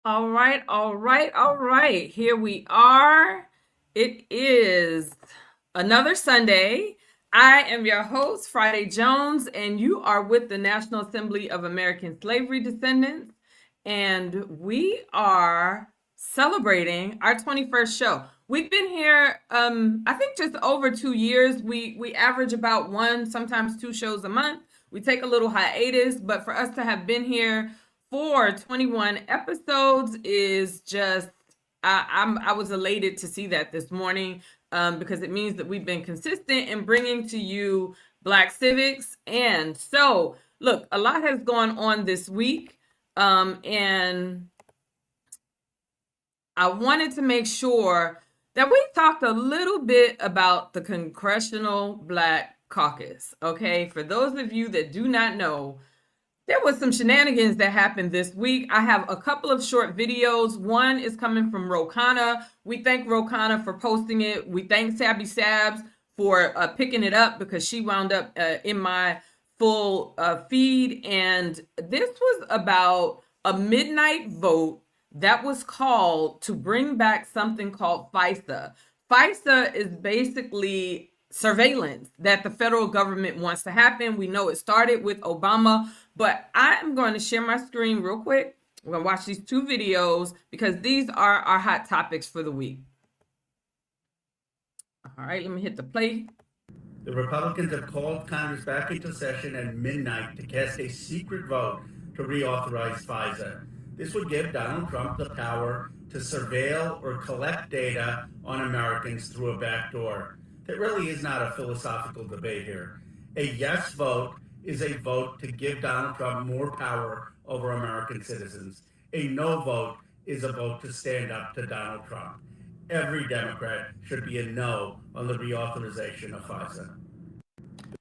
All right, all right, all right. Here we are. It is another Sunday. I am your host, Friday Jones, and you are with the National Assembly of American Slavery Descendants. And we are celebrating our 21st show. We've been here, I think just over 2 years. We average about one, sometimes two shows a month. We take a little hiatus, but for us to have been here for 21 episodes is just I was elated to see that this morning, because it means that we've been consistent in bringing to you Black civics. And so, look, a lot has gone on this week, and I wanted to make sure that we talked a little bit about the Congressional Black Caucus. Okay, for those of you that do not know, there was some shenanigans that happened this week. I have a couple of short videos. One is coming from Rokana. We thank Rokana for posting it. We thank Sabby Sabs for picking it up because she wound up in my full feed. And this was about a midnight vote that was called to bring back something called FISA. FISA is basically surveillance that the federal government wants to happen. We know it started with Obama, but I'm going to share my screen real quick. We're going to watch these two videos because these are our hot topics for the week. All right, let me hit the play. The Republicans have called Congress back into session at midnight to cast a secret vote to reauthorize FISA. This would give Donald Trump the power to surveil or collect data on Americans through a back door. There really is not a philosophical debate here. A yes vote is a vote to give Donald Trump more power over American citizens. A no vote is a vote to stand up to Donald Trump. Every Democrat should be a no on the reauthorization of FISA.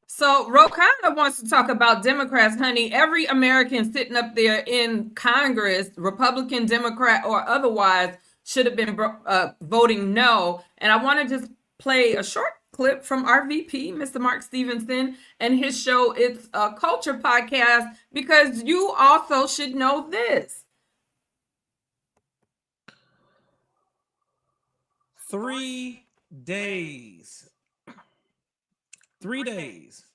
So Rokana wants to talk about Democrats, honey. Every American sitting up there in Congress, Republican, Democrat, or otherwise, should have been voting no. And I want to just play a short clip from our VP, Mr. Mark Stevenson, and his show, It's a Culture Podcast, because you also should know this. 3 days. 3 days.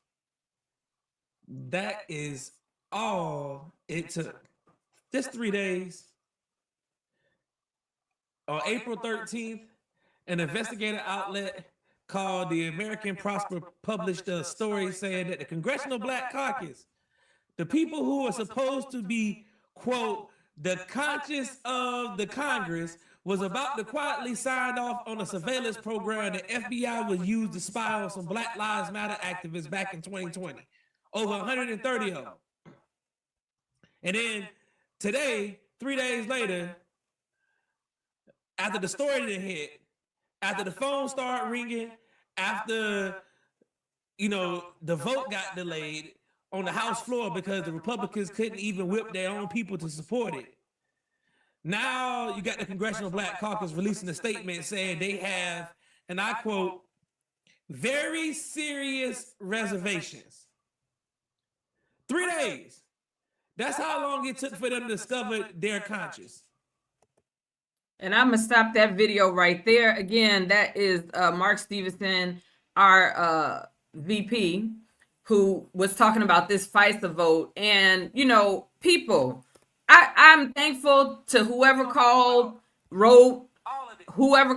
That is all it took. Just 3 days. On April 13th, an investigative outlet called the American Prosper published a story saying that the Congressional Black Caucus, the people who are supposed to be, quote, the conscience of the Congress, was about to quietly sign off on a surveillance program the FBI was used to spy on some Black Lives Matter activists back in 2020. Over 130 of them. And then today, 3 days later, after the story didn't hit, after the phone started ringing, after, the vote got delayed on the House floor because the Republicans couldn't even whip their own people to support it. Now you got the Congressional Black Caucus releasing a statement saying they have, and I quote, very serious reservations. 3 days. That's how long it took for them to discover their conscience. And I'm going to stop that video right there. Again, that is Mark Stevenson, our VP, who was talking about this FISA vote. And, people, I'm thankful to whoever called, wrote, whoever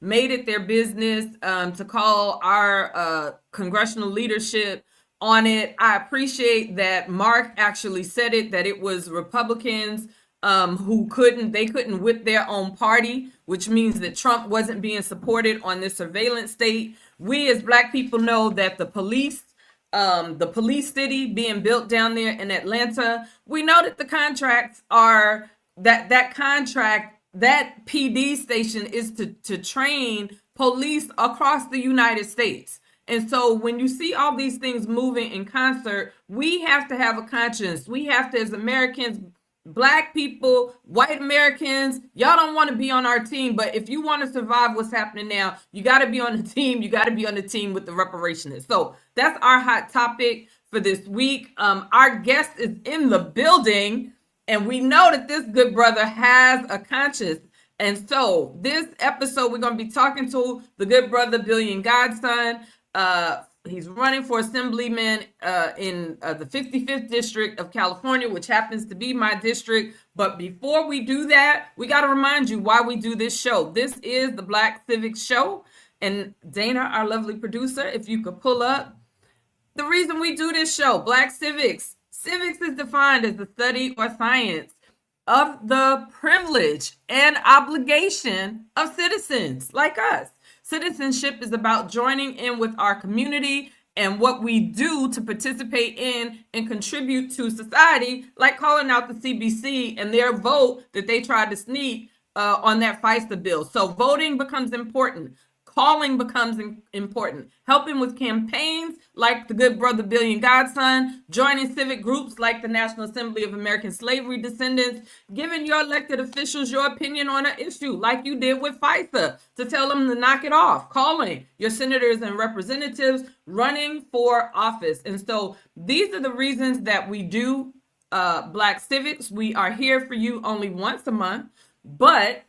made it their business to call our congressional leadership on it. I appreciate that Mark actually said it, that it was Republicans who couldn't whip their own party, which means that Trump wasn't being supported on this surveillance state. We as Black people know that the police city being built down there in Atlanta, we know that the contracts are that PD station is to train police across the United States. And so when you see all these things moving in concert, we have to have a conscience. We have to, as Americans, Black people, white Americans, y'all don't want to be on our team, but if you want to survive what's happening now, you got to be on the team. You got to be on the team with the reparationists. So that's our hot topic for this week. Our guest is in the building, And we know that this good brother has a conscience. And so this episode, we're going to be talking to the good brother, Bllion Godsun. He's running for assemblyman in the 55th district of California, which happens to be my district. But before we do that, we got to remind you why we do this show. This is the Black Civics Show. And Dana, our lovely producer, if you could pull up the reason we do this show. Black Civics. Civics is defined as the study or science of the privilege and obligation of citizens like us. Citizenship is about joining in with our community and what we do to participate in and contribute to society, like calling out the CBC and their vote that they tried to sneak on that FISA bill. So voting becomes important. Calling becomes important. Helping with campaigns like the good brother Bllion Godsun, joining civic groups like the National Assembly of American Slavery Descendants, giving your elected officials your opinion on an issue like you did with FISA to tell them to knock it off, calling your senators and representatives, running for office. And so these are the reasons that we do Black Civics. We are here for you only once a month, but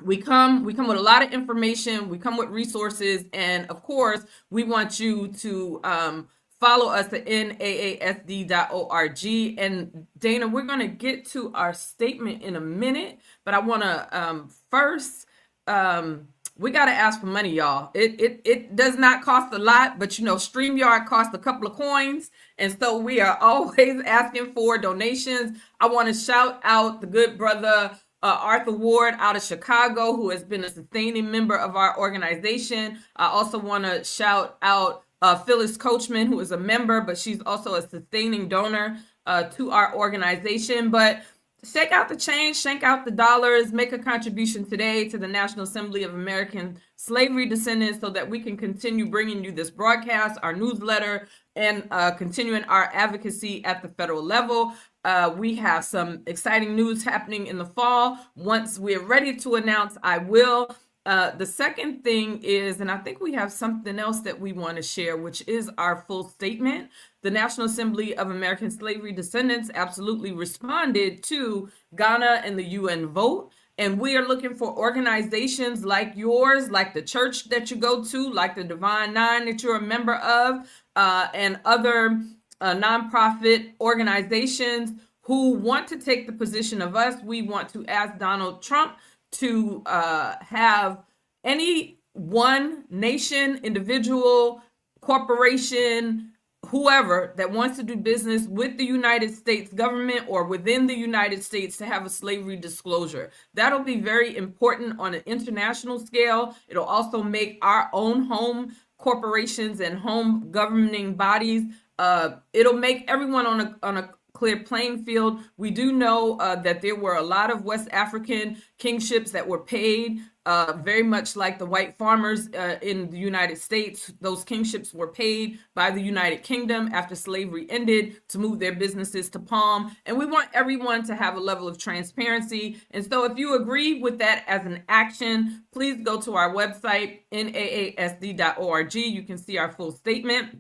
we come with a lot of information. We come with resources. And of course, we want you to follow us at naasd.org. And Dana, we're going to get to our statement in a minute, but I want to first, we got to ask for money, y'all. It does not cost a lot, but StreamYard costs a couple of coins. And so we are always asking for donations. I want to shout out the good brother, Arthur Ward out of Chicago, who has been a sustaining member of our organization. I also want to shout out Phyllis Coachman, who is a member, but she's also a sustaining donor to our organization. But shake out the change, shake out the dollars, make a contribution today to the National Assembly of American Slavery Descendants so that we can continue bringing you this broadcast, our newsletter, and continuing our advocacy at the federal level. We have some exciting news happening in the fall. Once we're ready to announce, I will. The second thing is, and I think we have something else that we want to share, which is our full statement. The National Assembly of American Slavery Descendants absolutely responded to Ghana and the UN vote. And we are looking for organizations like yours, like the church that you go to, like the Divine Nine that you're a member of, and other nonprofit organizations who want to take the position of us. We want to ask Donald Trump to have any one nation, individual, corporation, whoever that wants to do business with the United States government or within the United States to have a slavery disclosure. That'll be very important on an international scale. It'll also make our own home corporations and home governing bodies. It'll make everyone on a clear playing field. We do know that there were a lot of West African kingships that were paid, very much like the white farmers in the United States. Those kingships were paid by the United Kingdom after slavery ended to move their businesses to Palm. And we want everyone to have a level of transparency. And so if you agree with that as an action, please go to our website, naasd.org. You can see our full statement.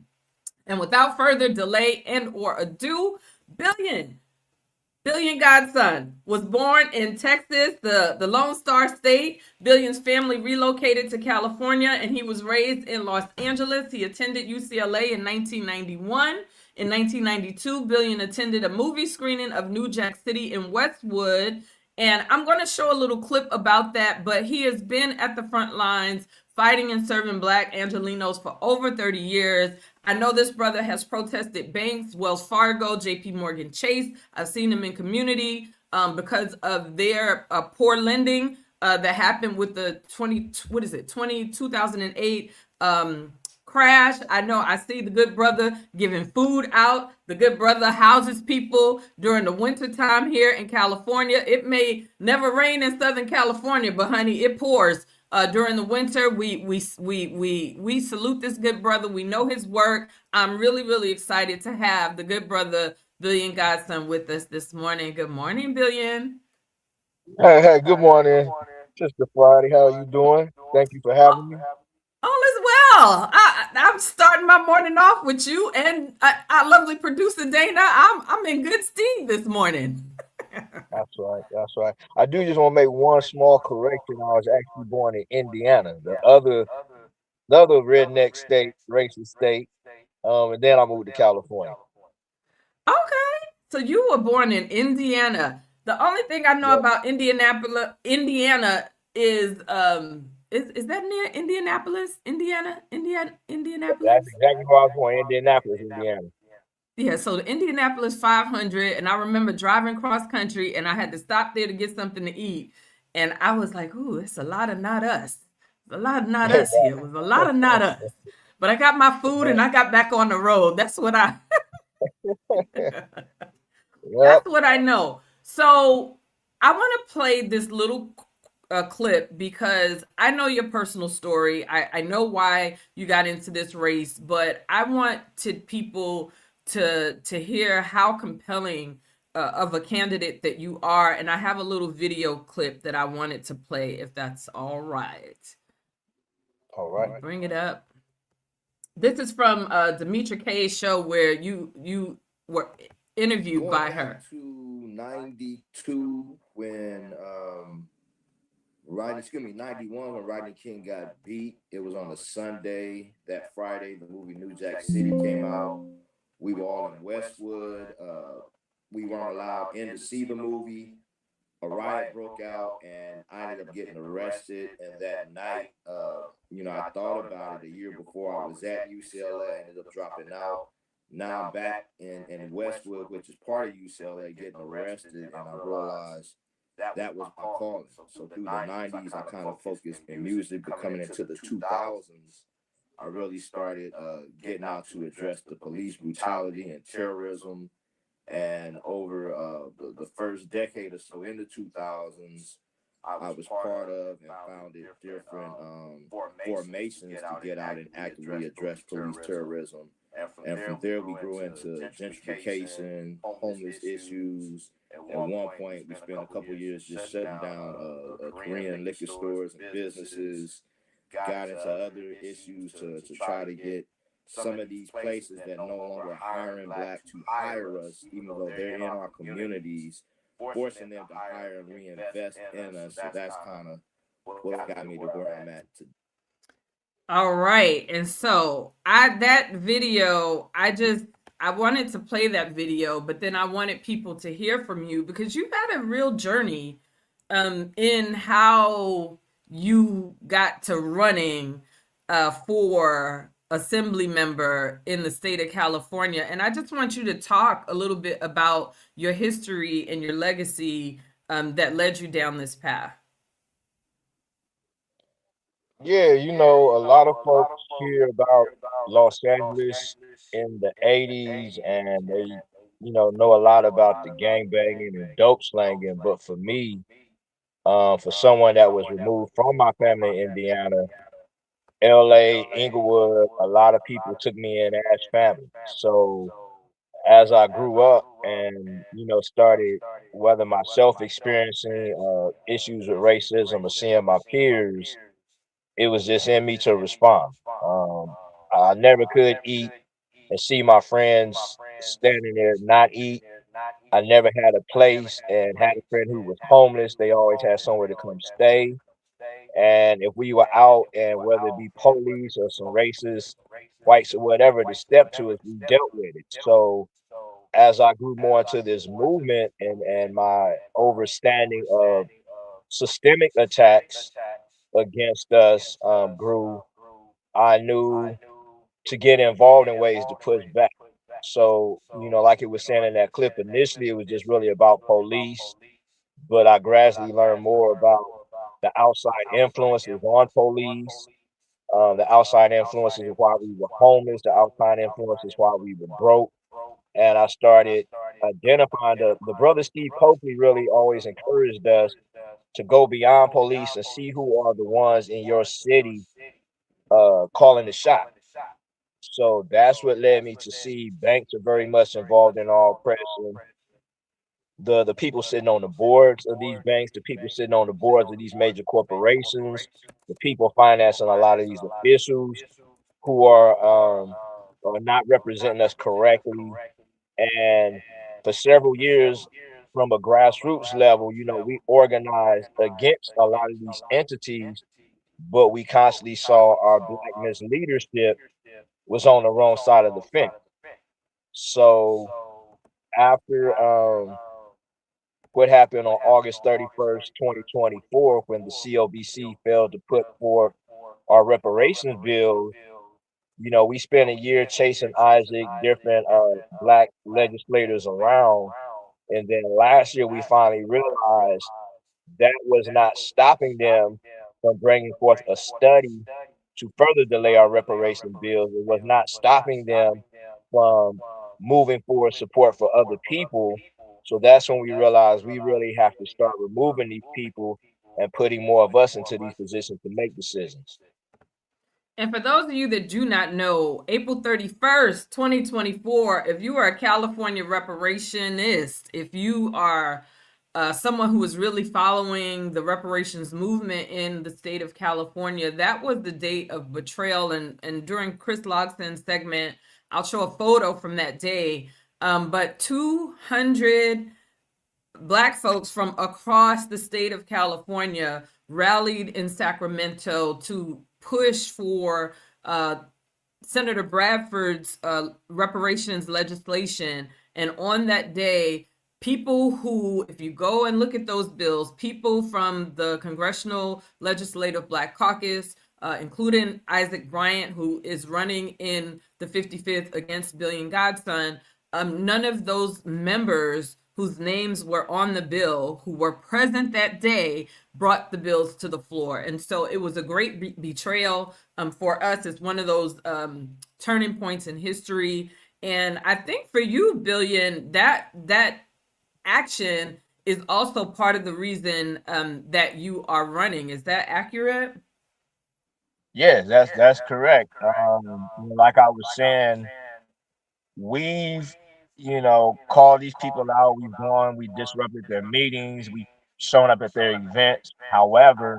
And without further delay and or ado, Bllion Godsun was born in Texas, the Lone Star State. Blion's family relocated to California, and he was raised in Los Angeles. He attended UCLA in 1991. In 1992, Bllion attended a movie screening of New Jack City in Westwood. And I'm going to show a little clip about that, but he has been at the front lines fighting and serving Black Angelenos for over 30 years. I know this brother has protested banks, Wells Fargo, JP Morgan Chase. I've seen him in community because of their poor lending that happened with the 2008 crash. I know I see the good brother giving food out. The good brother houses people during the winter time here in California. It may never rain in Southern California, but honey, it pours. During the winter, we salute this good brother. We know his work. I'm really, really excited to have the good brother Bllion Godsun with us this morning. Good morning, Bllion. Hey, good morning, Sister Friday. How are you doing? Thank you for having me. All is well. I'm starting my morning off with you and our lovely producer Dana. I'm in good stead this morning. That's right. That's right. I do just want to make one small correction. I was actually born in Indiana, the other redneck state, racist state. And then I moved to California. Okay. So you were born in Indiana. The only thing I know Yep. about Indiana is that near Indianapolis? That's Indianapolis? exactly where I was born, Indianapolis, Indiana. Yeah, so the Indianapolis 500, and I remember driving cross country, and I had to stop there to get something to eat, and I was like, "Ooh, it's a lot of not us, a lot of not us here. It was a lot of not us." But I got my food, and I got back on the road. That's what I Yep. That's what I know. So I want to play this little clip because I know your personal story. I know why you got into this race, but I want people to hear how compelling of a candidate that you are. And I have a little video clip that I wanted to play, if that's all right. All Let right. me bring it up. This is from Demetra Kay's show where you were interviewed Going by back her. to 92 when Rodney, excuse me, 91 when Rodney King got beat. It was on a Sunday. That Friday, the movie New Jack City came out. We were all in Westwood. We weren't allowed in to see the movie. A riot broke out, and I ended up getting arrested. And that night, I thought about it. A year before, I was at UCLA. I ended up dropping out. Now I'm back in Westwood, which is part of UCLA, getting arrested, and I realized that was my calling. So through the 90s, I kind of focused in music, but coming into the 2000s, I really started getting out to address the police brutality and terrorism. And over the first decade or so in the 2000s, I was part of and founded different formations to get out and actively address police terrorism. And from there, we grew into gentrification, homeless issues. At one point, we spent a couple years just shutting down Korean liquor stores and businesses, got into other issues to try to get some of these places that no longer hiring black to hire us, even though they're in our communities, forcing them to hire and reinvest in us. So that's kind of what got me to where I'm at today. All right. And so that video, I wanted to play that video, but then I wanted people to hear from you because you've had a real journey in how you got to running for assembly member in the state of California. And I just want you to talk a little bit about your history and your legacy that led you down this path. Yeah, a lot of folks hear about Los Angeles in the 80s and they, know a lot about the gang banging and dope slanging. But for me, for someone that was removed from my family in Indiana, LA, Inglewood, a lot of people took me in as family. So as I grew up and, started whether myself experiencing issues with racism or seeing my peers, it was just in me to respond. I never could eat and see my friends standing there not eat. I never had a place and had a friend who was homeless. They always had somewhere to come stay. And if we were out and whether it be police or some racist whites or whatever to step to us, we dealt with it. So as I grew more into this movement and my understanding of systemic attacks against us grew, I knew to get involved in ways to push back. So, like it was saying in that clip, initially it was just really about police, but I gradually learned more about the outside influences on police, the outside influences of why we were homeless, the outside influences why we were broke. And I started identifying the brother Steve Copley really always encouraged us to go beyond police and see who are the ones in your city calling the shot. So that's what led me to see banks are very much involved in all oppression. The people sitting on the boards of these banks, the people sitting on the boards of these major corporations, the people financing a lot of these officials who are not representing us correctly. And for several years, from a grassroots level, we organized against a lot of these entities, but we constantly saw our blackness leadership was on the wrong side of the fence. So after what happened on August 31st, 2024, when the COBC failed to put forth our reparations bill, we spent a year chasing Isaac, different black legislators around. And then last year, we finally realized that was not stopping them from bringing forth a study to further delay our reparation bills. It was not stopping them from moving forward support for other people. So that's when we realized we really have to start removing these people and putting more of us into these positions to make decisions. And for those of you that do not know, April 31st, 2024, if you are a California reparationist, if you are someone who is really following the reparations movement in the state of California, that was the date of betrayal. And during Chris Logsdon's segment, I'll show a photo from that day. But 200 Black folks from across the state of California rallied in Sacramento to push for Senator Bradford's reparations legislation. And on that day, people who, if you go and look at those bills, people from the Congressional Legislative Black Caucus, including Isaac Bryant, who is running in the 55th against Bllion Godsun, none of those members whose names were on the bill, who were present that day, brought the bills to the floor. And so it was a great betrayal for us. It's one of those turning points in history. And I think for you, Bllion, that action is also part of the reason that you are running. Is that accurate? Yes, that's correct. Like I was saying, we've called these people out. We've gone, we disrupted their meetings, we shown up at their events. However,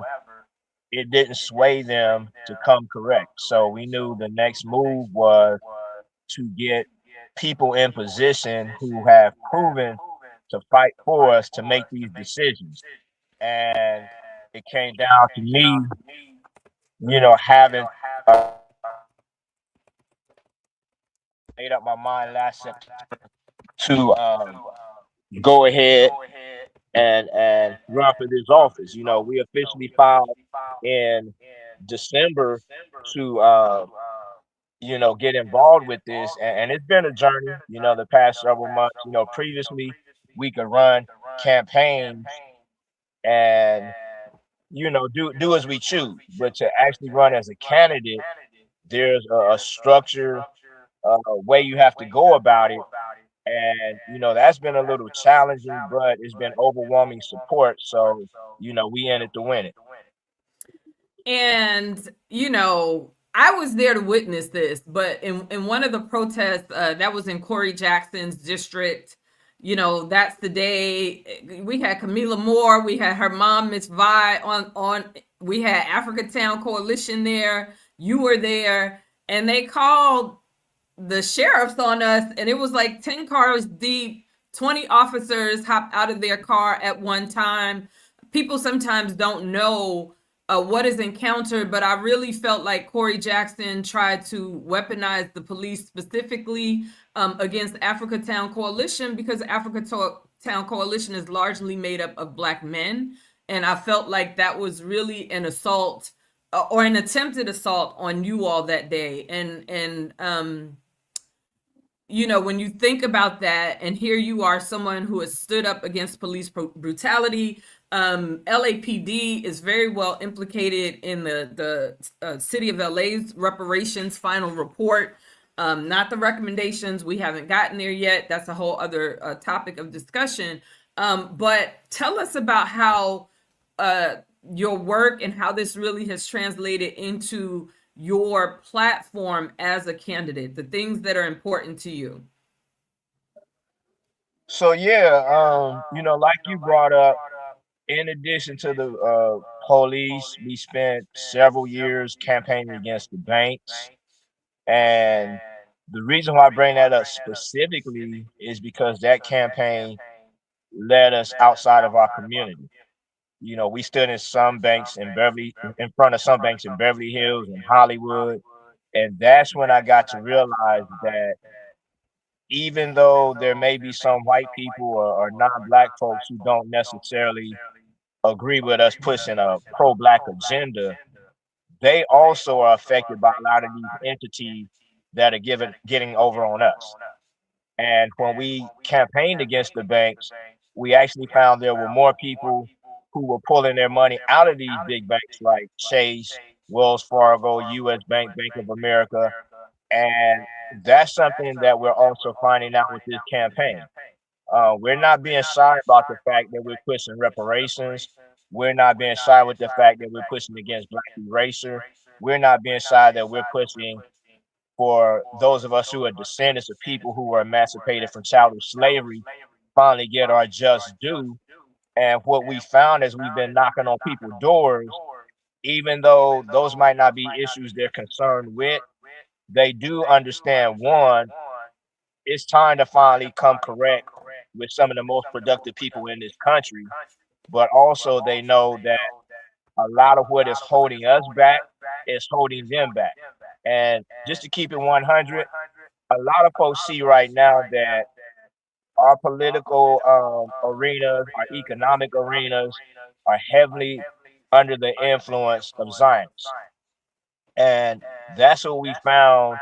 it didn't sway them to come correct. So we knew the next move was to get people in position who have proven to fight for us to make these decisions. And it came down to me, having made up my mind last September to go ahead and run for this office. We officially filed in December to get involved with this, and it's been a journey. The past several months. Previously we could run campaigns and do as we choose, but to actually run as a candidate, there's a structure, way you have to go about it. And that's been a little challenging, but it's been overwhelming support. So we in it to win it. And I was there to witness this, but in one of the protests that was in Corey Jackson's district, that's the day we had Camila Moore, we had her mom, Miss Vi, on we had Africatown Coalition there, you were there, and they called the sheriffs on us, and it was like 10 cars deep, 20 officers hopped out of their car at one time. People sometimes don't know what is encountered, but I really felt like Corey Jackson tried to weaponize the police specifically against Africatown Coalition, because Africatown Coalition is largely made up of Black men. And I felt like that was really an assault or an attempted assault on you all that day. And when you think about that, and here you are, someone who has stood up against police brutality. LAPD is very well implicated in the city of LA's reparations final report. Not the recommendations. We haven't gotten there yet. That's a whole other topic of discussion. But tell us about how your work and how this really has translated into your platform as a candidate, the things that are important to you. So like you brought up, in addition to the police, we spent several years campaigning against the banks. And the reason why I bring that up specifically is because that campaign led us outside of our community. You know, we stood in some banks in front of some banks in Beverly Hills and Hollywood. And that's when I got to realize that even though there may be some white people or non-black folks who don't necessarily agree with us pushing a pro-black agenda, they also are affected by a lot of these entities that are getting over on us. And when we campaigned against the banks, we actually found there were more people who were pulling their money out of these big banks like Chase, Wells Fargo, US Bank, Bank of America. And that's something that we're also finding out with this campaign. We're not being shy about the fact that we're pushing reparations. We're not being shy with the fact that we're pushing against black eraser. We're not being shy that we're pushing for those of us who are descendants of people who were emancipated from chattel slavery, finally get our just due. And what we found is we've been knocking on people's doors, even though those might not be issues they're concerned with, they do understand one, it's time to finally come correct with some of the most productive people in this country. But also they know that a lot of what is holding us back is holding them back. And just to keep it 100, a lot of folks see right now that our political arenas, our economic arenas are heavily under the influence of Zionists. And that's what we found.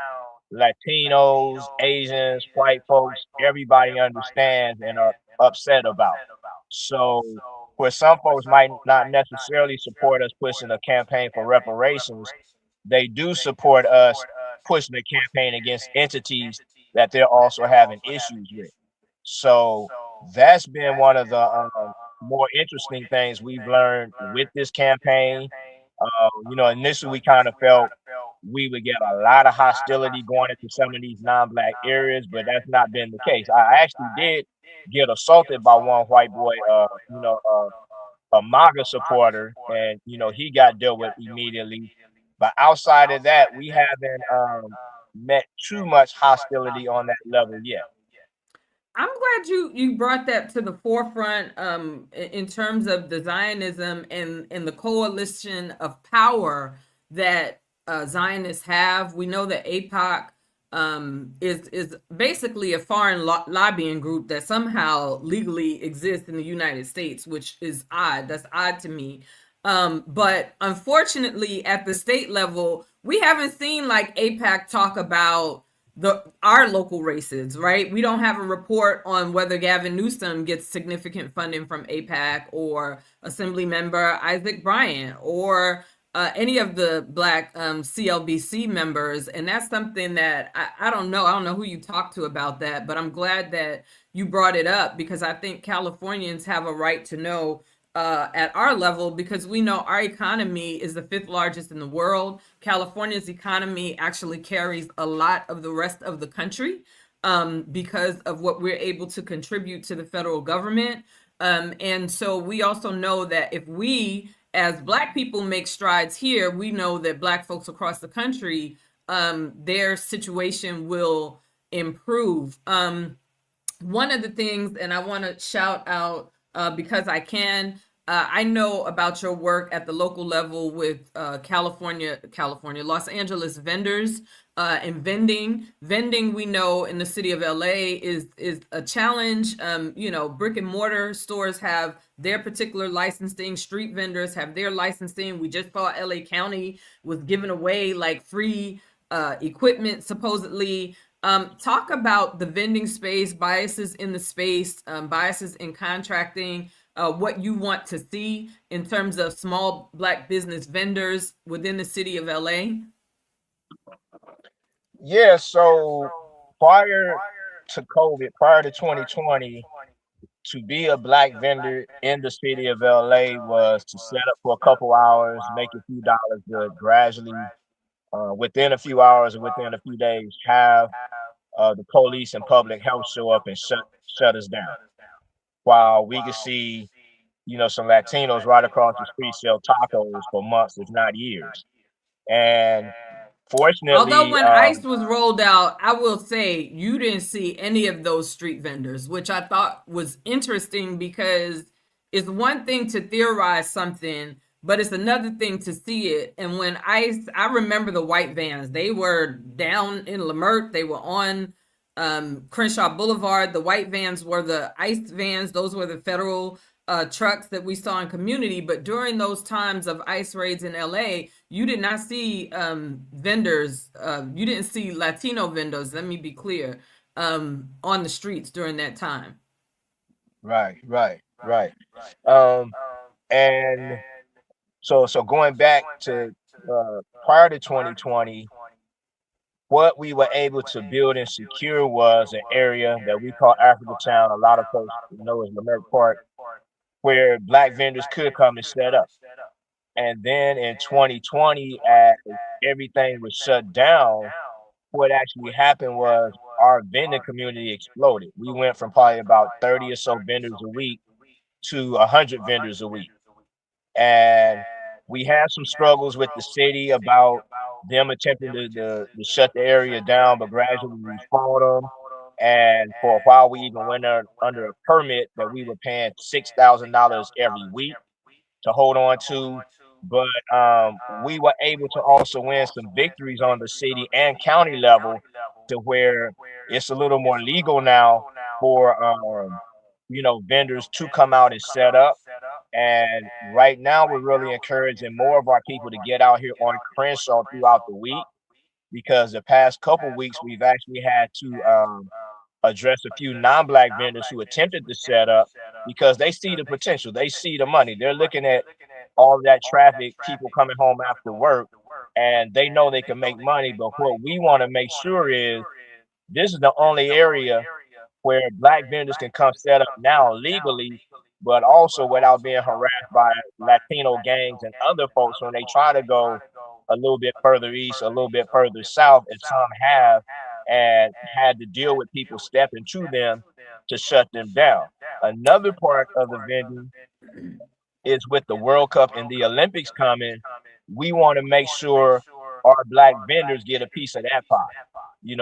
Latinos, Asians, white folks, everybody understands and are upset about. So, where some folks might not necessarily support us pushing a campaign for reparations, they do support us pushing a campaign against entities that they're also having issues with. So, that's been one of the more interesting things we've learned with this campaign. You know, initially we kind of felt we would get a lot of hostility going into some of these non-black areas, but that's not been the case. I actually did get assaulted by one white boy, a MAGA supporter, and you know he got dealt with immediately. But outside of that, we haven't met too much hostility on that level yet. I'm glad you brought that to the forefront in terms of the Zionism and the coalition of power that Zionists have. We know that AIPAC is basically a foreign lobbying group that somehow legally exists in the United States, which is odd. That's odd to me. But unfortunately, at the state level, we haven't seen like AIPAC talk about our local races, right? We don't have a report on whether Gavin Newsom gets significant funding from AIPAC or Assembly Member Isaac Bryant or any of the Black CLBC members. And that's something that I don't know. I don't know who you talked to about that, but I'm glad that you brought it up because I think Californians have a right to know at our level because we know our economy is the fifth largest in the world. California's economy actually carries a lot of the rest of the country because of what we're able to contribute to the federal government. And so we also know that if we, as Black people, make strides here, we know that Black folks across the country, their situation will improve. One of the things, and I want to shout out because I can. I know about your work at the local level with California, Los Angeles vendors and vending. Vending, we know in the city of LA is a challenge. You know, brick and mortar stores have their particular licensing. Street vendors have their licensing. We just saw LA County was giving away like free equipment supposedly. Talk about the vending space, biases in the space, biases in contracting, what you want to see in terms of small Black business vendors within the city of LA. Yeah, so prior to COVID, prior to 2020, to be a Black vendor in the city of LA was to set up for a couple hours, make a few dollars, but gradually, within a few hours or within a few days, have the police and public health show up and shut us down. While we could see, you know, some Latinos right across the street sell tacos for months, if not years. And Although Fortunately, when ICE was rolled out, I will say you didn't see any of those street vendors, which I thought was interesting because it's one thing to theorize something, but it's another thing to see it. And when ICE, I remember the white vans, they were down in Leimert, they were on Crenshaw Boulevard. The white vans were the ICE vans, those were the federal trucks that we saw in community. But during those times of ICE raids in LA, you did not see vendors. You didn't see Latino vendors. Let me be clear, on the streets during that time. right, right, right. Um, and so going back to prior to 2020, what we were able to build and secure was an area that we call Africa Town. A lot of folks know as Leimert Park, where Black vendors could come and set up. And then in 2020, as everything was shut down, what actually happened was our vending community exploded. We went from probably about 30 or so vendors a week to 100 vendors a week. And we had some struggles with the city about them attempting to shut the area down, but gradually we fought them. And for a while, we even went under a permit that we were paying $6,000 every week to hold on to. But we were able to also win some victories on the city and county level to where it's a little more legal now for vendors to come out and set up. And right now, we're really encouraging more of our people to get out here on Crenshaw throughout the week, because the past couple weeks we've actually had to address a few non-Black vendors who attempted to set up because they see the potential, they see the money. They're looking at all of that traffic, people coming home after work, and they know they can make money. But what we want to make sure is this is the only area where Black vendors can come set up now legally, but also without being harassed by Latino gangs and other folks when they try to go a little bit further east, a little bit further south, as some have, and had to deal with people stepping to them to shut them down. Another part of the vending is with the World Cup and the Olympics coming. We want to make sure our Black vendors get a piece of that pie.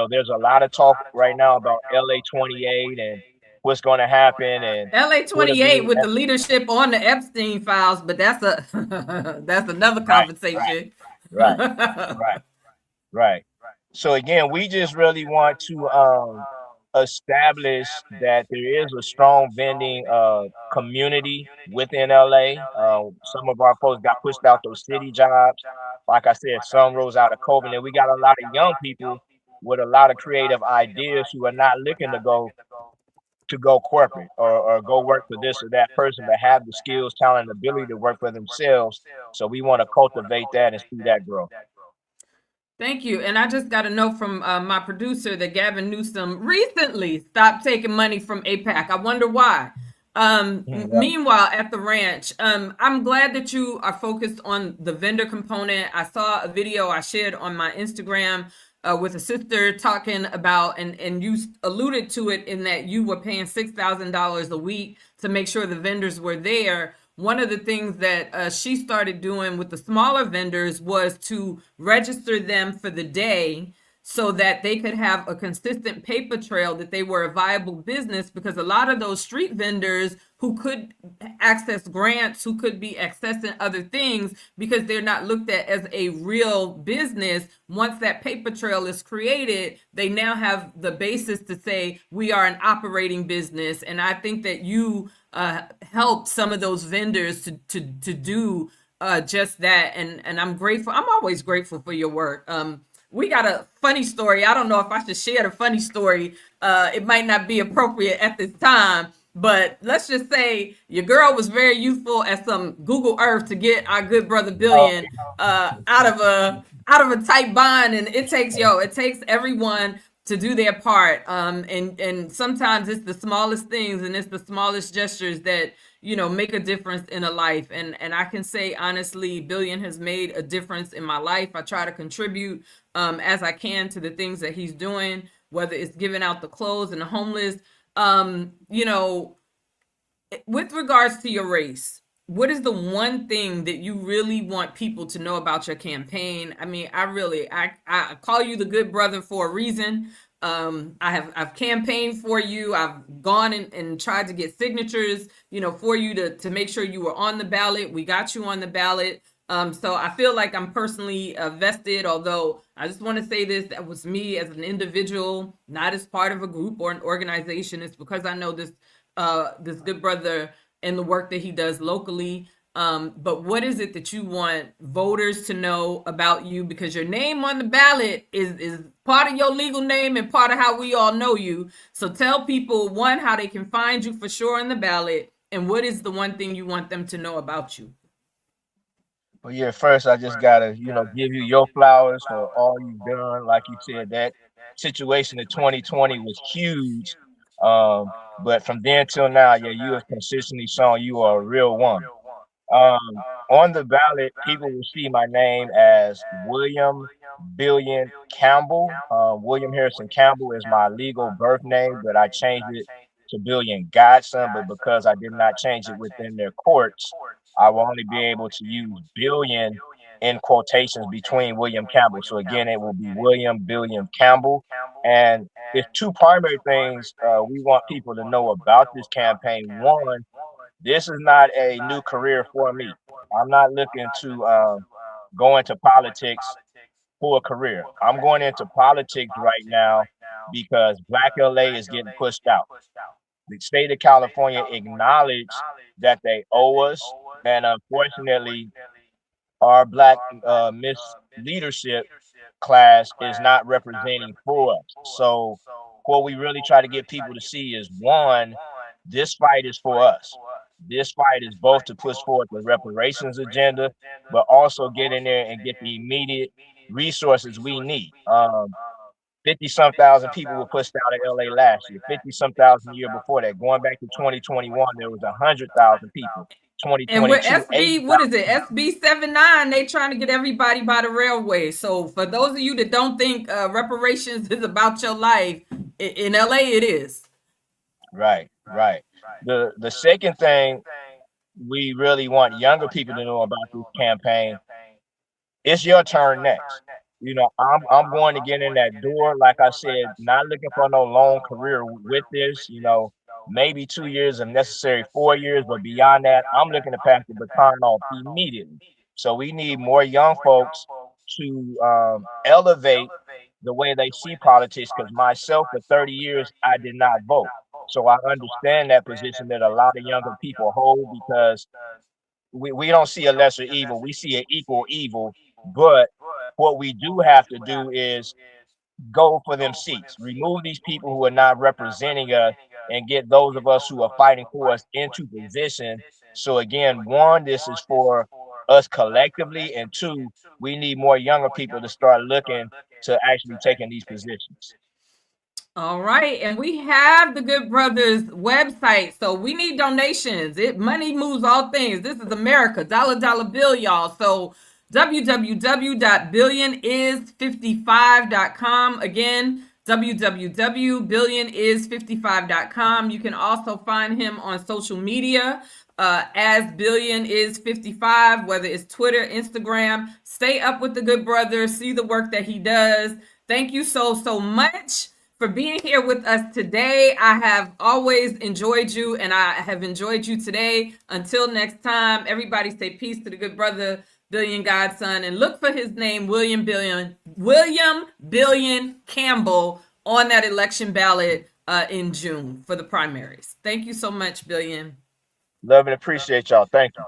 There's a lot of talk right now about LA 28 and what's going to happen, and LA will it 28 be with the leadership on the Epstein files, but that's that's another right, conversation. right, right, right. So again, we just really want to establish that there is a strong vending community within LA. Some of our folks got pushed out those city jobs. Like I said, some rose out of COVID, and we got a lot of young people with a lot of creative ideas who are not looking to go corporate or go work for this or that person, but have the skills, talent, and ability to work for themselves. So we want to cultivate that and see that grow. Thank you. And I just got a note from my producer that Gavin Newsom recently stopped taking money from APAC. I wonder why. Meanwhile, at the ranch, I'm glad that you are focused on the vendor component. I saw a video I shared on my Instagram with a sister talking about, and you alluded to it in that you were paying $6,000 a week to make sure the vendors were there. One of the things that she started doing with the smaller vendors was to register them for the day so that they could have a consistent paper trail that they were a viable business, because a lot of those street vendors who could access grants, who could be accessing other things because they're not looked at as a real business, once that paper trail is created, they now have the basis to say we are an operating business. And I think that you help some of those vendors to do just that, and I'm grateful. I'm always grateful for your work. We got a funny story. I don't know if I should share the funny story. It might not be appropriate at this time, but let's just say your girl was very youthful at some Google Earth to get our good brother Bllion out of a tight bind, and it takes everyone to do their part. And sometimes it's the smallest things and it's the smallest gestures that make a difference in a life. And I can say honestly, Bllion has made a difference in my life. I try to contribute as I can to the things that he's doing, whether it's giving out the clothes and the homeless. With regards to your race, what is the one thing that you really want people to know about your campaign? I mean, I call you the good brother for a reason. I've campaigned for you. I've gone and tried to get signatures, for you to make sure you were on the ballot. We got you on the ballot. So I feel like I'm personally vested, although I just want to say this, that was me as an individual, not as part of a group or an organization. It's because I know this good brother and the work that he does locally. But what is it that you want voters to know about you? Because your name on the ballot is part of your legal name and part of how we all know you. So tell people, one, how they can find you for sure on the ballot, and what is the one thing you want them to know about you? But yeah, first I just gotta, give you your flowers for all you've done. Like you said, that situation in 2020 was huge. But from then till now, yeah, you have consistently shown you are a real one. On the ballot, people will see my name as William Bllion Campbell. William Harrison Campbell is my legal birth name, but I changed it to Bllion Godsun. But because I did not change it within their courts, I will only be able to use Bllion in quotations between William Campbell. So again, it will be William Bllion Campbell. And there's two primary things we want people to know about this campaign. One, this is not a new career for me. I'm not looking to go into politics for a career. I'm going into politics right now because Black LA is getting pushed out. The state of California acknowledged that they owe us, and unfortunately, our Black Miss leadership class is not representing for us. So, what we really try to get people to see is one, this fight is for us. This fight is both to push forward the reparations agenda, but also get in there and get the immediate resources we need. 50 some thousand people were pushed out of LA last year, 50 some thousand the year before that. Going back to 2021, there was 100,000 people. And we're 2022, SB, what is it? SB 79. They trying to get everybody by the railway. So for those of you that don't think reparations is about your life, in LA it is. Right. The second thing we really want younger people to know about this campaign, it's your turn next. I'm going to get in that door. Like I said, not looking for no long career with this. Maybe 2 years if necessary, 4 years, but beyond that, I'm looking to pass the baton off immediately. So we need more young folks to elevate the way they see politics. Because myself, for 30 years, I did not vote. So I understand that position that a lot of younger people hold because we don't see a lesser evil. We see an equal evil. But what we do have to do is go for them seats, remove these people who are not representing us, and get those of us who are fighting for us into position. So again, one, this is for us collectively, and two, we need more younger people to start looking to actually taking these positions. All right, and we have the Good Brothers website, so we need donations. Money moves all things. This is America, dollar bill, y'all. So www.bllion55.com. Again, www.bllion55.com. You can also find him on social media as Bllion55, whether it's Twitter, Instagram. Stay up with the Good Brother, see the work that he does. Thank you so much for being here with us today. I have always enjoyed you, and I have enjoyed you today. Until next time, everybody say peace to the Good Brother, Bllion Godsun, and look for his name, William Bllion Campbell, on that election ballot in June for the primaries. Thank you so much, Bllion. Love and appreciate y'all. Thank you.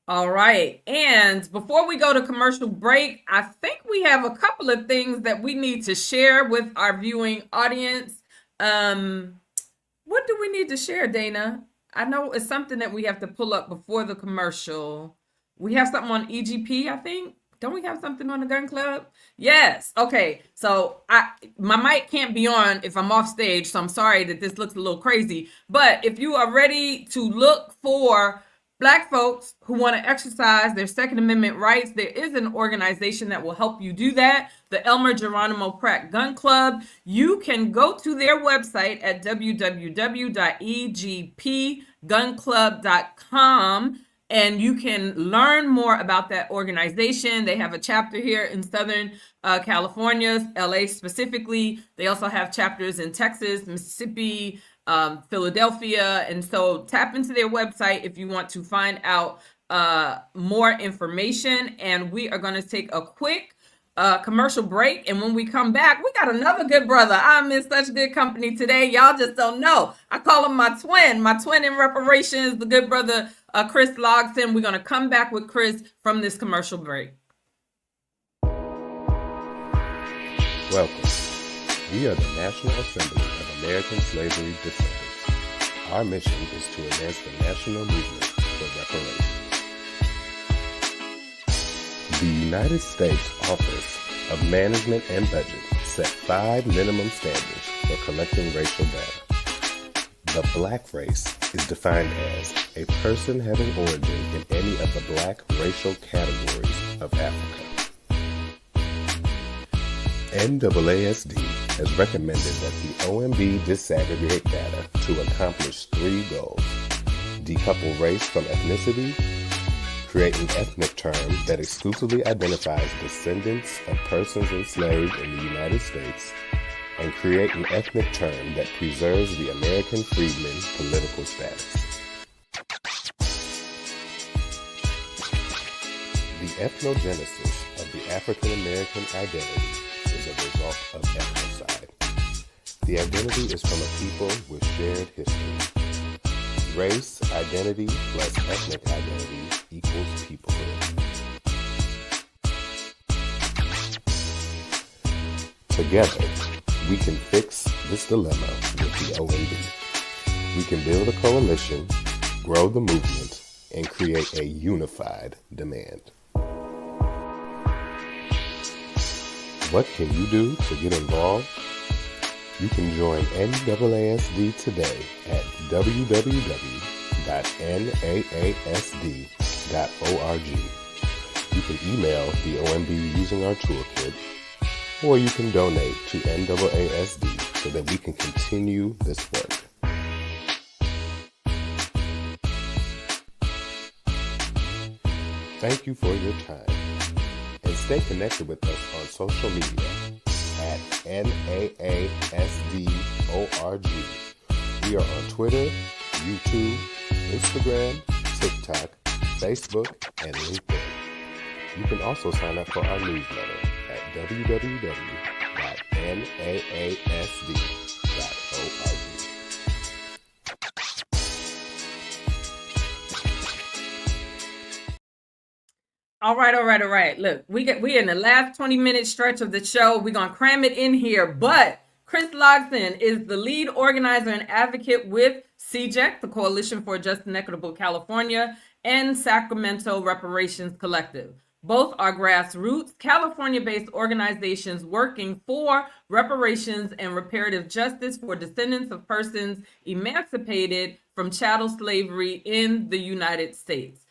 All right. And before we go to commercial break, I think we have a couple of things that we need to share with our viewing audience. What do we need to share, Dana? I know it's something that we have to pull up before the commercial. We have something on EGP, I think. Don't we have something on the gun club? Yes. Okay. So my mic can't be on if I'm off stage. So I'm sorry that this looks a little crazy. But if you are ready to look for Black folks who want to exercise their Second Amendment rights, there is an organization that will help you do that, the Elmer Geronimo Pratt Gun Club. You can go to their website at www.egp.org gunclub.com, and you can learn more about that organization. They have a chapter here in Southern California, LA specifically. They also have chapters in Texas, Mississippi, Philadelphia. And so tap into their website if you want to find out more information. And we are going to take a quick commercial break, and when we come back, we got another good brother. I'm in such good company today. Y'all just don't know. I call him my twin in reparations, the good brother Chris Logsdon. We're going to come back with Chris from this commercial break. Welcome. We are the National Assembly of American Slavery Descendants. Our mission is to advance the national movement for reparations. The United States Office of Management and Budget set 5 minimum standards for collecting racial data. The Black race is defined as a person having origin in any of the Black racial categories of Africa. NAASD has recommended that the OMB disaggregate data to accomplish 3 goals: decouple race from ethnicity, create an ethnic term that exclusively identifies descendants of persons enslaved in the United States, and create an ethnic term that preserves the American freedmen political status. The ethnogenesis of the African American identity is a result of ethnocide. The identity is from a people with shared history. Race identity plus ethnic identity equals peoplehood. Together, we can fix this dilemma with the OMB. We can build a coalition, grow the movement, and create a unified demand. What can you do to get involved? You can join NAASD today at www.naasd.org. You can email the OMB using our toolkit, or you can donate to NAASD so that we can continue this work. Thank you for your time, and stay connected with us on social media at NAASDORG. We are on Twitter, YouTube, Instagram, TikTok, Facebook, and LinkedIn. You can also sign up for our newsletter at www.naasd.org. All right. Look, we in the last 20-minute stretch of the show. We're going to cram it in here. But Chris Logsdon is the lead organizer and advocate with CJEC, the Coalition for a Just and Equitable California, and Sacramento Reparations Collective. Both are grassroots, California-based organizations working for reparations and reparative justice for descendants of persons emancipated from chattel slavery in the United States.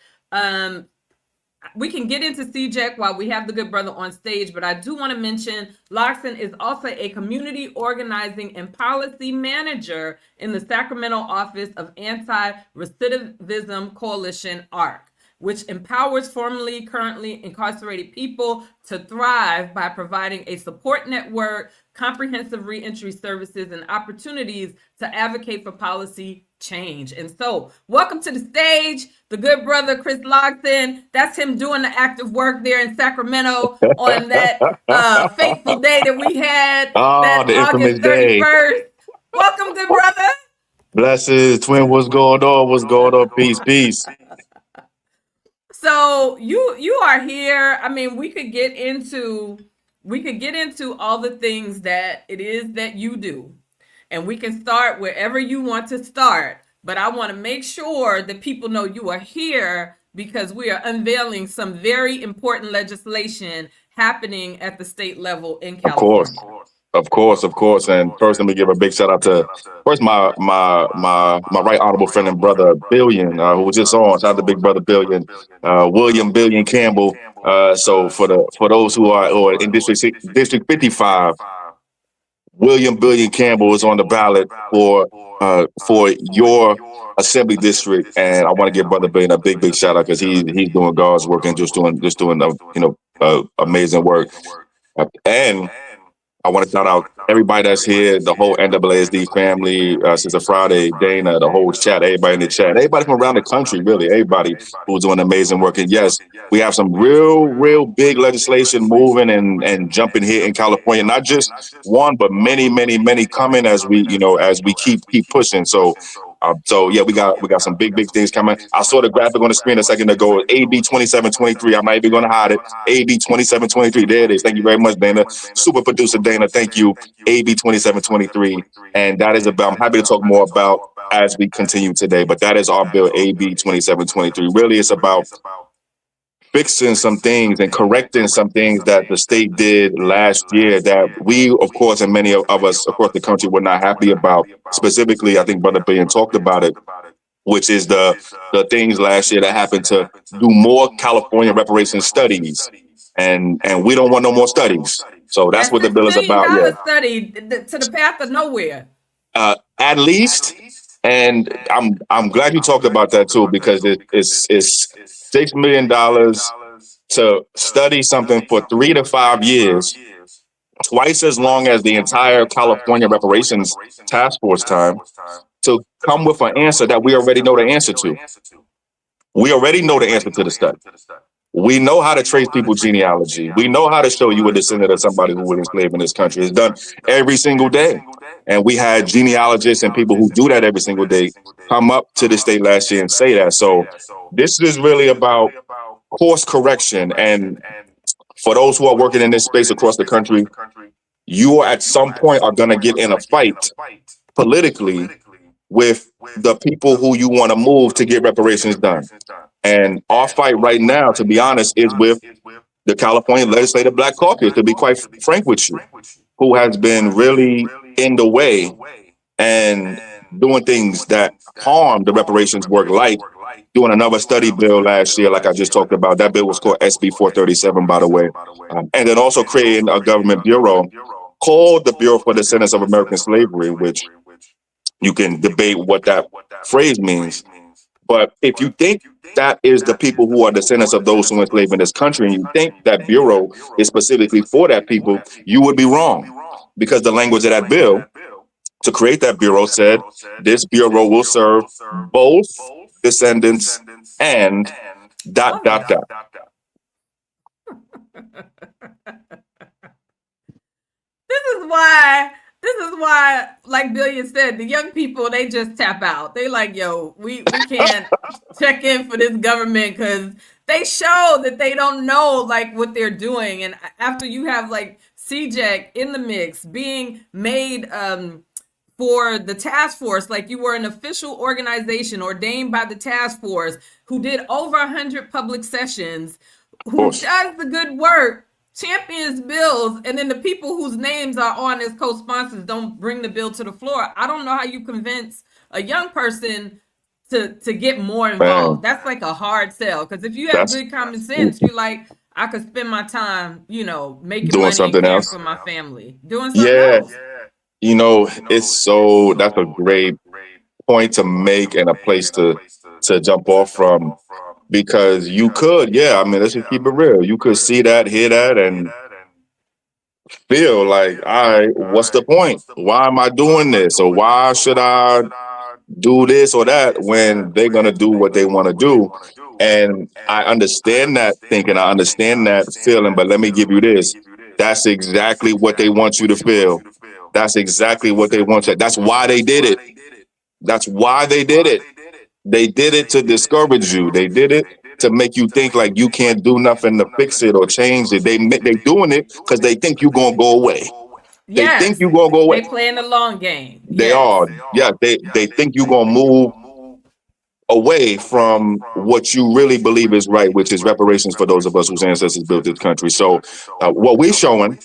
We can get into CJEC while we have the good brother on stage, but I do want to mention Logsdon is also a community organizing and policy manager in the Sacramento office of Anti-Recidivism Coalition, ARC, which empowers formerly currently incarcerated people to thrive by providing a support network, comprehensive reentry services, and opportunities to advocate for policy change. And so, welcome to the stage, the good brother Chris Logsdon. That's him doing the active work there in Sacramento on that fateful day that we had, that the August 31st. Welcome, good brother. Blessings, twin. What's going on? What's going on? Peace. So you are here. I mean, we could get into all the things that it is that you do. And we can start wherever you want to start. But I want to make sure that people know you are here because we are unveiling some very important legislation happening at the state level in California. Of course. And first, let me give a big shout out to my right honorable friend and brother Bllion, who was just on. Shout out to big brother Bllion, William Bllion Campbell. So for those who are in District 55. William Billion Campbell is on the ballot for your assembly district, and I want to give Brother Billion a big shout out because he's doing God's work and just doing amazing work. And I want to shout out everybody that's here, the whole NAASD family, Sister Friday, Dana, the whole chat, everybody in the chat, everybody from around the country, really, everybody who's doing amazing work. And yes, we have some real big legislation moving and jumping here in California. Not just one, but many coming as we keep pushing. So yeah, we got some big things coming. I saw the graphic on the screen a second ago. AB 2723. I'm not even going to hide it. AB 2723. There it is. Thank you very much, Dana. Super producer Dana. Thank you. AB 2723. And that is about. I'm happy to talk more about as we continue today. But that is our bill, AB 2723. Really, it's about fixing some things and correcting some things that the state did last year that we, of course, and many of us across the country were not happy about. Specifically, I think Brother Bllion talked about it, which is the things last year that happened to do more California reparations studies. And we don't want no more studies. So that's what the bill is about. Yeah. Study to the path of nowhere. At least. And I'm glad you talked about that too, because it's $6 million to study something for 3 to 5 years, twice as long as the entire California Reparations Task Force time, to come with an answer that we already know the answer to. We already know the answer to the study. We know how to trace people's genealogy. We know how to show you a descendant of somebody who was enslaved in this country. It's done every single day. And we had genealogists and people who do that every single day come up to the state last year and say that. So this is really about course correction. And for those who are working in this space across the country, you at some point are going to get in a fight politically with the people who you want to move to get reparations done. And our fight right now, to be honest, is with the California Legislative Black Caucus, to be quite frank with you, who has been really in the way and doing things that harm the reparations work, like doing another study bill last year, like I just talked about. That bill was called SB 437, by the way. And then also creating a government bureau called the Bureau for the Descendants of American Slavery, which you can debate what that phrase means. But if you think that is the people who are descendants of those who enslaved in this country, and you think that bureau is specifically for that people, you would be wrong. Because the language of that bill to create that bureau said this bureau will serve both descendants and ... This is why, like Bllion said, the young people, they just tap out. They like, yo, we can't check in for this government because they show that they don't know like what they're doing. And after you have like CJEC in the mix being made for the task force, like you were an official organization ordained by the task force who did over 100 public sessions, who does the good work, champions bills, and then the people whose names are on as co-sponsors don't bring the bill to the floor. I don't know how you convince a young person to get more involved. That's like a hard sell, because if you have good common sense, you're like, I could spend my time, making doing money something else for my family, doing something else. That's a great point to make and a place to jump off from. Because you could, let's just keep it real. You could see that, hear that, and feel like, all right, what's the point? Why am I doing this? Or why should I do this or that when they're going to do what they want to do? And I understand that thinking, I understand that feeling, but let me give you this. That's exactly what they want you to feel. That's exactly what they want you. That's why they did it. That's why they did it. They did it to discourage you. They did it to make you think like you can't do nothing to fix it or change it. They doing it because they think you're gonna go away. Yes, they think you're gonna go away. They playing the long game. They are. Yeah, they think you're gonna move away from what you really believe is right, which is reparations for those of us whose ancestors built this country. So what we're showing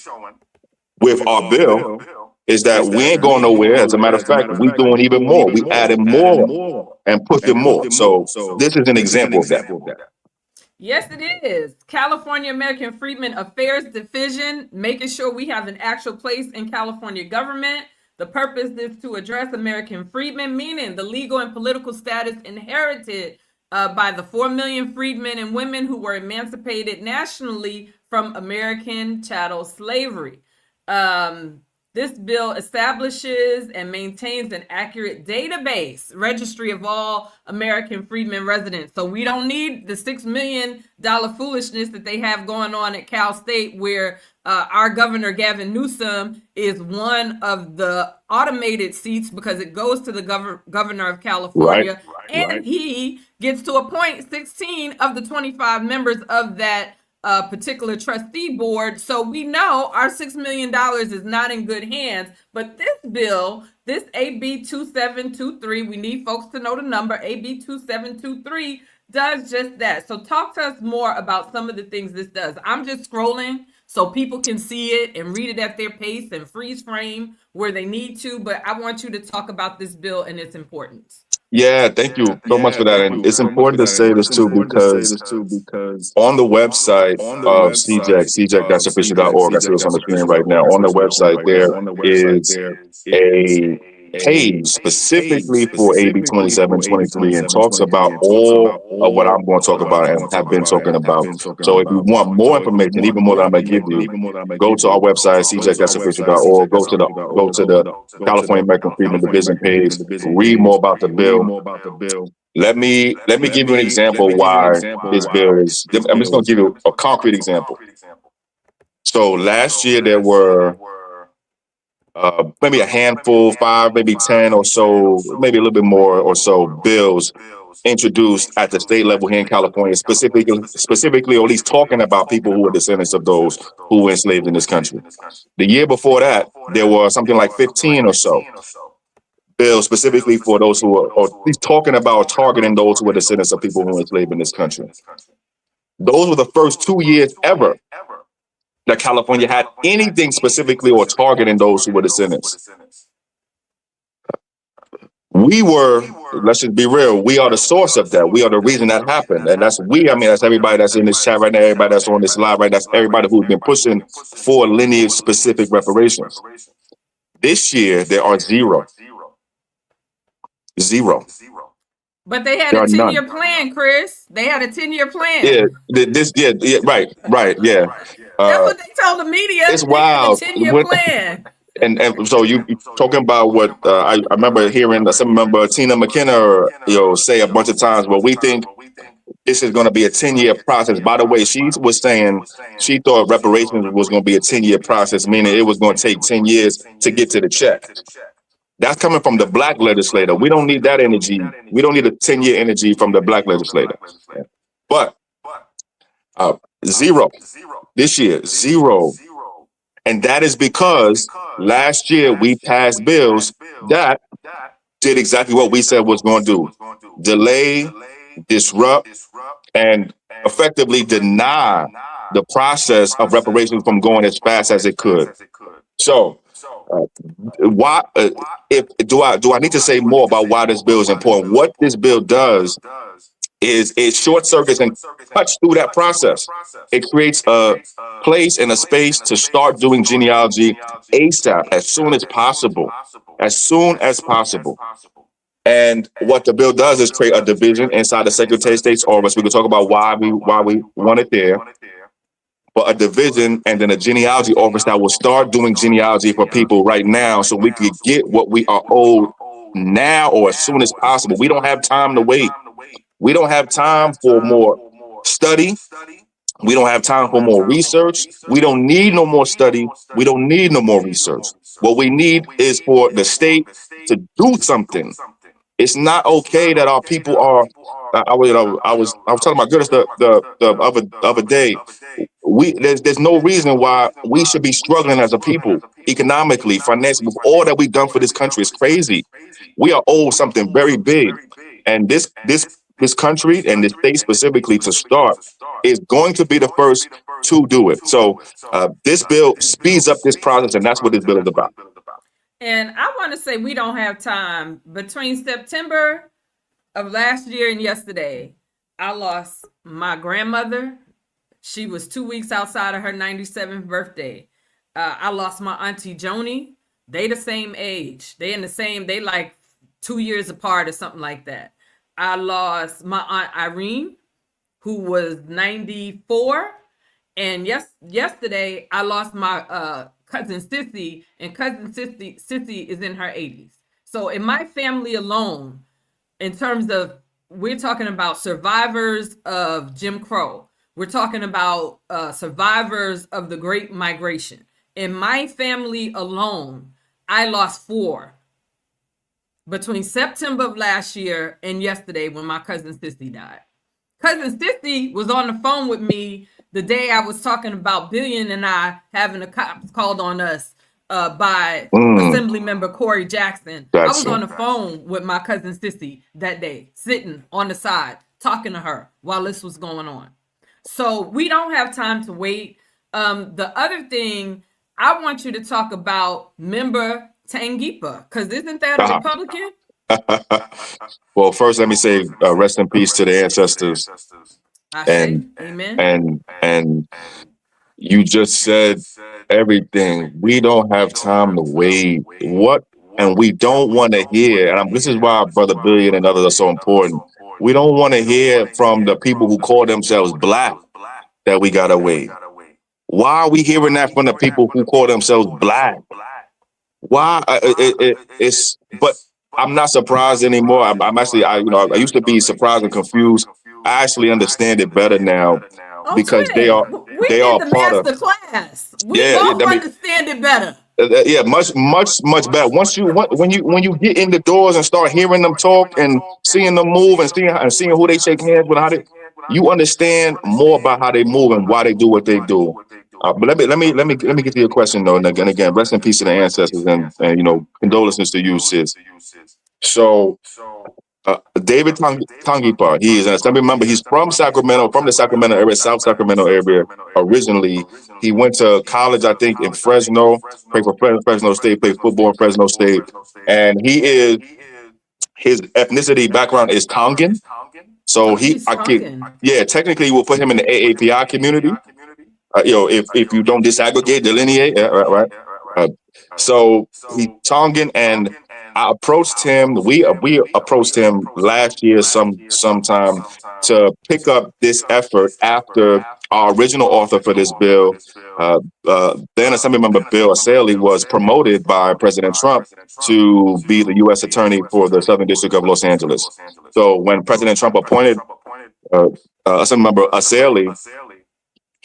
with our bill is that we ain't going nowhere. As a matter of fact, we're doing even more. We added more and pushing more. So this is an example of that. Yes, it is. California American Freedmen Affairs Division, making sure we have an actual place in California government. The purpose is to address American freedmen, meaning the legal and political status inherited by the 4 million freedmen and women who were emancipated nationally from American chattel slavery. This bill establishes and maintains an accurate database registry of all American freedmen residents. So we don't need the $6 million foolishness that they have going on at Cal State, where our governor, Gavin Newsom, is one of the automated seats because it goes to the governor of California. And he gets to appoint 16 of the 25 members of that particular trustee board. So we know our $6 million is not in good hands. But this bill, this AB 2723, we need folks to know the number, AB 2723, does just that. So talk to us more about some of the things this does. I'm just scrolling so people can see it and read it at their pace and freeze frame where they need to. But I want you to talk about this bill and its importance. Yeah, thank you so much for that. And it's important to say this too, because on the website of CJEC, that's official.org, I see it's on the screen right now. On the website, there is a page specifically for AB 2723 and talks about all of what I'm going to talk about and have been talking about. So if you want more information, even more than I'm going to give you, go to our website, CJEC.official.org, go to the California American Freedmen Division page, read more about the bill. Let me give you an example why this bill is. I'm just going to give you a concrete example. So last year there were maybe a handful, 5, maybe 10 or so, maybe a little bit more or so bills introduced at the state level here in California, specifically, or at least talking about people who were descendants of those who were enslaved in this country. The year before that, there were something like 15 or so bills specifically for those who are, or at least talking about targeting those who were descendants of people who were enslaved in this country. Those were the first 2 years ever that California had anything specifically or targeting those who were descendants. We were, let's just be real, we are the source of that. We are the reason that happened. And that's we, I mean, that's everybody that's in this chat right now, everybody that's on this live right now, that's everybody who's been pushing for lineage-specific reparations. This year, there are zero. But they had a 10-year plan, Chris. They had a 10-year plan. Yeah, right, yeah. That's what they told the media. It's wild. 10-year plan. And so you talking about what I remember hearing some member Tina McKenna say a bunch of times. Well, we think this is going to be a 10-year process. By the way, she was saying she thought reparations was going to be a 10-year process, meaning it was going to take 10 years to get to the check. That's coming from the black legislator. We don't need that energy. We don't need a 10-year energy from the black legislator. But zero this year, zero. And that is because last year we passed bills that did exactly what we said was going to do. Delay, disrupt, and effectively deny the process of reparations from going as fast as it could. So why do I need to say more about why this bill is important? What this bill does is it short circuits and cuts through that process. It creates a place and a space to start doing genealogy ASAP, as soon as possible. And what the bill does is create a division inside the Secretary of State's office. We can talk about why we want it there. But a division and then a genealogy office that will start doing genealogy for people right now so we can get what we are owed now or as soon as possible. We don't have time to wait. We don't have time for more study. We don't have time for more research. We don't need no more study. We don't need no more research. What we need is for the state to do something. It's not okay that our people are. I was telling my goodness the other day. There's no reason why we should be struggling as a people economically, financially, with all that we've done for this country. It's crazy. We are owed something very big, and this country and this state specifically to start is going to be the first to do it. So this bill speeds up this process, and that's what this bill is about. And I want to say we don't have time. Between September of last year and yesterday, I lost my grandmother. She was 2 weeks outside of her 97th birthday. I lost my auntie Joni. They the same age. They like 2 years apart or something like that. I lost my aunt Irene, who was 94. And yesterday I lost my cousin Sissy, and cousin Sissy is in her 80s. So in my family alone, in terms of, we're talking about survivors of Jim Crow. We're talking about survivors of the Great Migration. In my family alone, I lost 4 between September of last year and yesterday when my cousin Sissy died. Cousin Sissy was on the phone with me the day I was talking about Bllion and I having the cops called on us by Assembly Member Corey Jackson. I was on the phone with my cousin Sissy that day, sitting on the side, talking to her while this was going on. So we don't have time to wait. The other thing, I want you to talk about Member Tangipa, because isn't that a Republican? Well, first, let me say rest in peace to the ancestors. Amen. And you just said everything. We don't have time to wait. And we don't want to hear. And this is why Brother Bllion and others are so important. We don't want to hear from the people who call themselves Black that we gotta wait. Why are we hearing that from the people who call themselves Black? Why? But I'm not surprised anymore. I'm actually, I used to be surprised and confused. I actually understand it better now because they are part of. Class. We both understand it better. Much better. When you get in the doors and start hearing them talk and seeing them move and seeing who they shake hands with, you understand more about how they move and why they do what they do. But let me get to your question though, and again, rest in peace to the ancestors and condolences to you, sis. So David Tangipa, he is an assembly member. He's from Sacramento, from the Sacramento area, South Sacramento area originally. He went to college, I think, in Fresno, played for Fresno State, played football in Fresno State, and his ethnicity background is Tongan. So technically we'll put him in the AAPI community. If you don't disaggregate, delineate, right? So he's Tongan, and I approached him. We approached him last year sometime to pick up this effort after our original author for this bill, then Assemblymember Bill Asaley, was promoted by President Trump to be the U.S. Attorney for the Southern District of Los Angeles. So when President Trump appointed Assemblymember Asaley,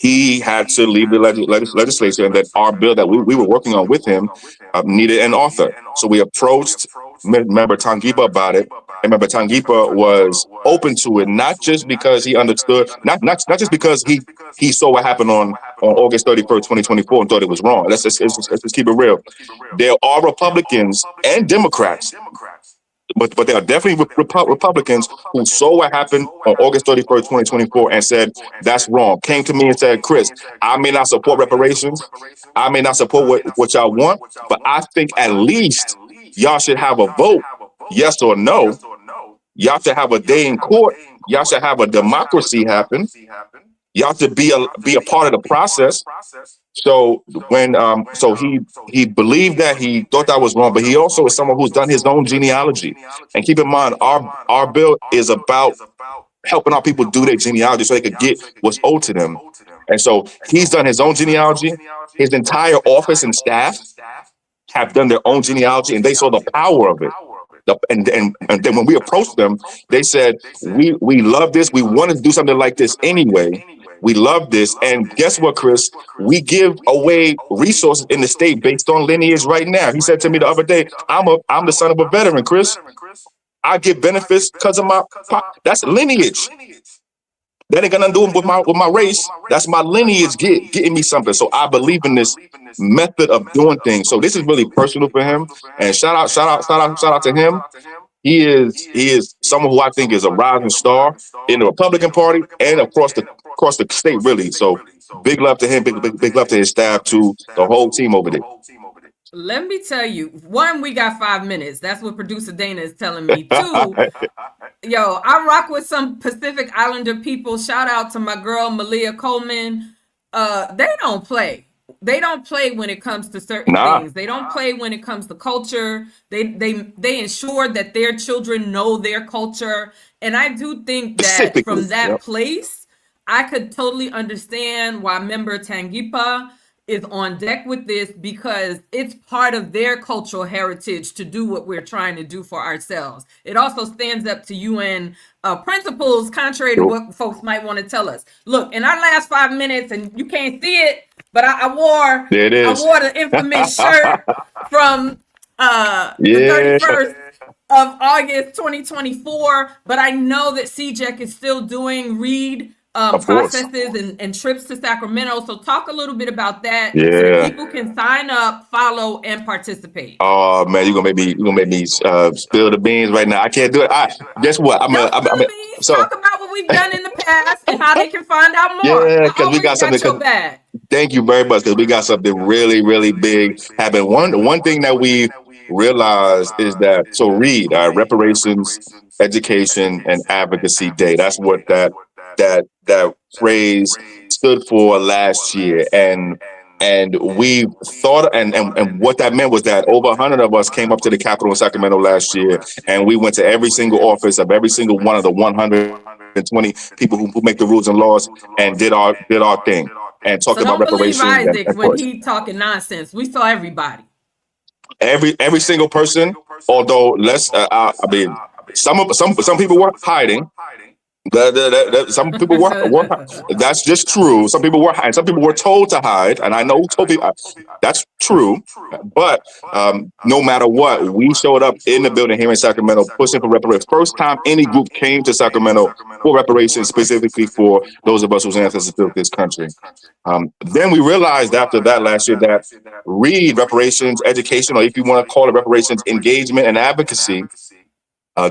he had to leave the legislature, and that our bill that we were working on with him needed an author. So we approached Member Tangipa about it, and Member Tangipa was open to it, not just because he understood, not just because he saw what happened on August 31st, 2024, and thought it was wrong. Let's just keep it real. There are Republicans and Democrats, but there are definitely Republicans who saw what happened on August 31st, 2024 and said, that's wrong. Came to me and said, Chris, I may not support reparations. I may not support what y'all want, but I think at least y'all should have a vote, yes or no. Y'all should have a day in court. Y'all should have a democracy happen. Y'all should be a part of the process. So when he believed that, he thought that was wrong, but he also is someone who's done his own genealogy. And keep in mind, our bill is about helping our people do their genealogy so they could get what's owed to them. And so he's done his own genealogy. His entire office and staff have done their own genealogy, and they saw the power of it. And then when we approached them, they said, we love this. We want to do something like this anyway. We love this. And guess what, Chris? We give away resources in the state based on lineage right now. He said to me the other day, I'm the son of a veteran, Chris. I get benefits because of my pop. That's lineage. That ain't got nothing to do with my race. That's my lineage getting me something. So I believe in this method of doing things. So this is really personal for him. And shout out to him. He is someone who I think is a rising star in the Republican Party and across the state, really. So big love to him, big love to his staff, to the whole team over there. Let me tell you, one, we got 5 minutes. That's what producer Dana is telling me. Two, Yo, I rock with some Pacific Islander people. Shout out to my girl Malia Coleman. They don't play. They don't play when it comes to certain Nah, things. They don't play when it comes to culture. They ensure that their children know their culture. And I do think that specifically. from that Yep. place, I could totally understand why member Tangipa is on deck with this, because it's part of their cultural heritage to do what we're trying to do for ourselves. It also stands up to UN principles, contrary to what folks might want to tell us. Look, in our last 5 minutes, and you can't see it, but I wore There it is. the infamous shirt from the Yeah. 31st of August 2024. But I know that CJEC is still doing read Of course. processes and trips to Sacramento. So talk a little bit about that, so Yeah. that people can sign up, follow, and participate. Oh man, you're gonna make me spill the beans right now. I can't do it. Guess what? Don't spill the beans. So Talk about what we've done in the past and how they can find out more. yeah, I because we always got something. your back. Thank you very much, because we got something really, really big happening. One thing that we realized is that READ, Reparations, Education, and Advocacy Day. That's what that phrase stood for last year, and we thought, and what that meant was that over 100 of us came up to the Capitol in Sacramento last year, and we went to every single office of every single one of the 120 people who make the rules and laws, and did our thing, and talked So about don't believe reparations. Isaac when he talking nonsense. We saw everybody. Every single person. Although I mean, some people were hiding. Some people were. That's just true. Some people were hiding. Some people were told to hide, and I know who told people. That's true. But no matter what, we showed up in the building here in Sacramento, pushing for reparations. First time any group came to Sacramento for reparations, specifically for those of us whose ancestors built this country. Then we realized after that last year that READ, reparations, education, or if you want to call it reparations, engagement and advocacy,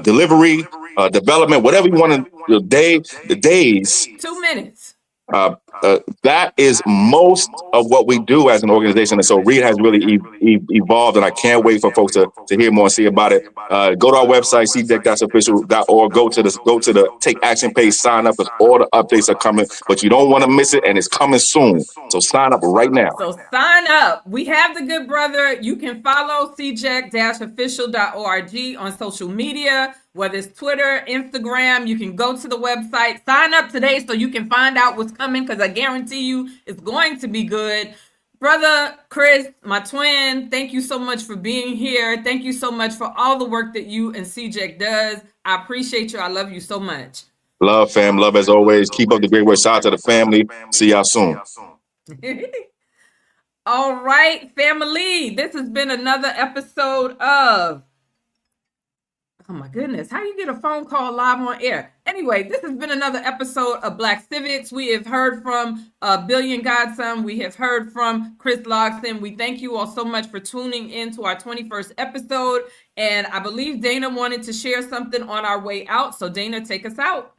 delivery, development, whatever you want to, the days. 2 minutes. That is most of what we do as an organization. And so READ has really evolved, and I can't wait for folks to hear more and see about it. Go to our website, cdec.official.org, go to the Take Action page, sign up, because all the updates are coming, but you don't want to miss it, and it's coming soon. So sign up right now. So sign up. We have the good brother. You can follow cjec-official.org on social media, whether it's Twitter, Instagram. You can go to the website, sign up today so you can find out what's coming, because I guarantee you it's going to be good. Brother Chris, my twin, thank you so much for being here. Thank you so much for all the work that you and CJEC does. I appreciate you. I love you so much. Love, fam. Love as always. Keep up the great work. Shout out to the family. See y'all soon. All right, family. This has been another episode of... Oh my goodness, how you get a phone call live on air? Anyway, this has been another episode of Black Civics. We have heard from Bllion Godsun. We have heard from Chris Logsdon. We thank you all so much for tuning in to our 21st episode. And I believe Dana wanted to share something on our way out. So Dana, take us out.